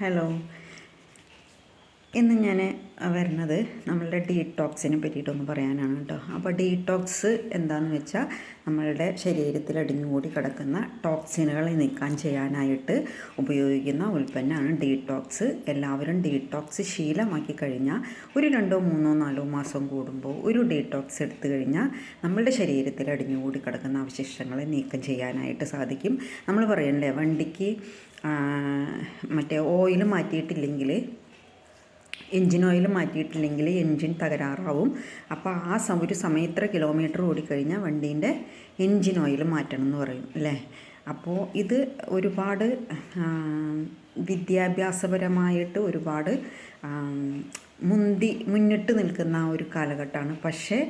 Hello, ഇന്ന് ഞാൻ വരുന്നത് നമ്മളുടെ ഡീടോക്സിനെ പറ്റിയിട്ടൊന്ന് പറയാനാണ് കേട്ടോ. അപ്പോൾ ഡീടോക്സ് എന്താണെന്ന് വെച്ചാൽ നമ്മളുടെ ശരീരത്തിൽ അടിഞ്ഞുകൂടി കിടക്കുന്ന ടോക്സിനുകളെ നീക്കം ചെയ്യാനായിട്ട് ഉപയോഗിക്കുന്ന ഉൽപ്പന്നമാണ് ഡീടോക്സ്. എല്ലാവരും ഡീടോക്സ് ശീലമാക്കി കഴിഞ്ഞാൽ ഒരു 2, 3, 4 മാസം കൂടുമ്പോൾ ഒരു ഡീടോക്സ് എടുത്തു കഴിഞ്ഞാൽ നമ്മളുടെ ശരീരത്തിൽ അടിഞ്ഞുകൂടി കിടക്കുന്ന അവശിഷ്ടങ്ങളെ നീക്കം ചെയ്യാനായിട്ട് സാധിക്കും. നമ്മൾ പറയണല്ലേ, വണ്ടിക്ക് മറ്റേ ഓയിൽ മാറ്റിയിട്ടില്ലെങ്കിൽ, എൻജിൻ ഓയിൽ മാറ്റിയിട്ടില്ലെങ്കിൽ എൻജിൻ തകരാറാവും. അപ്പോൾ ഒരു സമയം ഇത്ര കിലോമീറ്റർ ഓടിക്കഴിഞ്ഞാൽ വണ്ടീൻ്റെ എൻജിൻ ഓയിൽ മാറ്റണം എന്ന് പറയും അല്ലേ. അപ്പോൾ ഇത് ഒരുപാട് വിദ്യാഭ്യാസപരമായിട്ട് ഒരുപാട് മുന്നിട്ട് നിൽക്കുന്ന ഒരു കാലഘട്ടമാണ്. പക്ഷേ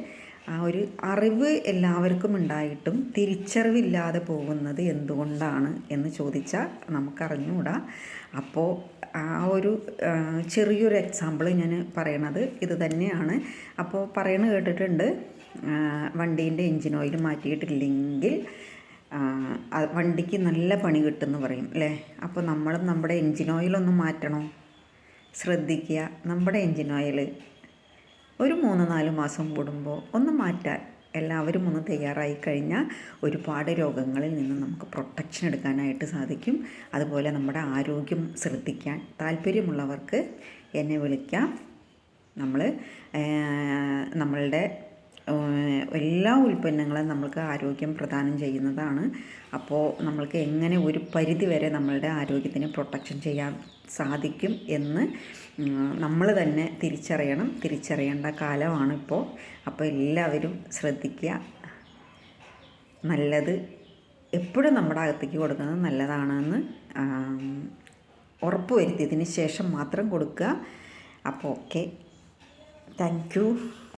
ആ ഒരു അറിവ് എല്ലാവർക്കും ഉണ്ടായിട്ടും തിരിച്ചറിവില്ലാതെ പോകുന്നത് എന്തുകൊണ്ടാണ് എന്ന് ചോദിച്ചാൽ നമുക്കറിഞ്ഞുകൂടാ. അപ്പോൾ ആ ഒരു ചെറിയൊരു എക്സാമ്പിൾ ഞാൻ പറയണത് ഇത് തന്നെയാണ്. അപ്പോൾ കേട്ടിട്ടുണ്ട്, വണ്ടീൻ്റെ എൻജിൻ ഓയിൽ മാറ്റിയിട്ടില്ലെങ്കിൽ വണ്ടിക്ക് നല്ല പണി കിട്ടുമെന്ന് പറയും അല്ലേ. അപ്പോൾ നമ്മളും നമ്മുടെ എൻജിൻ ഓയിലൊന്ന് മാറ്റണം. ശ്രദ്ധിക്കുക, നമ്മുടെ എൻജിൻ ഓയിൽ ഒരു 3-4 മാസം കൂടുമ്പോൾ ഒന്ന് മാറ്റാൻ എല്ലാവരും ഒന്ന് തയ്യാറായി കഴിഞ്ഞാൽ ഒരുപാട് രോഗങ്ങളിൽ നിന്ന് നമുക്ക് പ്രൊട്ടക്ഷൻ എടുക്കാനായിട്ട് സാധിക്കും. അതുപോലെ നമ്മുടെ ആരോഗ്യം ശ്രദ്ധിക്കാൻ താല്പര്യമുള്ളവർക്ക് എന്നെ വിളിക്കാം. നമ്മളുടെ എല്ലാ ഉൽപ്പന്നങ്ങളും നമ്മൾക്ക് ആരോഗ്യം പ്രദാനം ചെയ്യുന്നതാണ്. അപ്പോൾ നമ്മൾക്ക് എങ്ങനെ ഒരു പരിധി വരെ നമ്മളുടെ ആരോഗ്യത്തിന് പ്രൊട്ടക്ഷൻ ചെയ്യാൻ സാധിക്കും എന്ന് നമ്മൾ തന്നെ തിരിച്ചറിയേണ്ട കാലമാണിപ്പോൾ. അപ്പോൾ എല്ലാവരും ശ്രദ്ധിക്കുക. നല്ലത് എപ്പോഴും നമ്മുടെ അകത്തേക്ക് കൊടുക്കുന്നത് നല്ലതാണെന്ന് ഉറപ്പ് വരുത്തിയതിന് ശേഷം മാത്രം കൊടുക്കുക. അപ്പോൾ ഓക്കെ, താങ്ക് യു.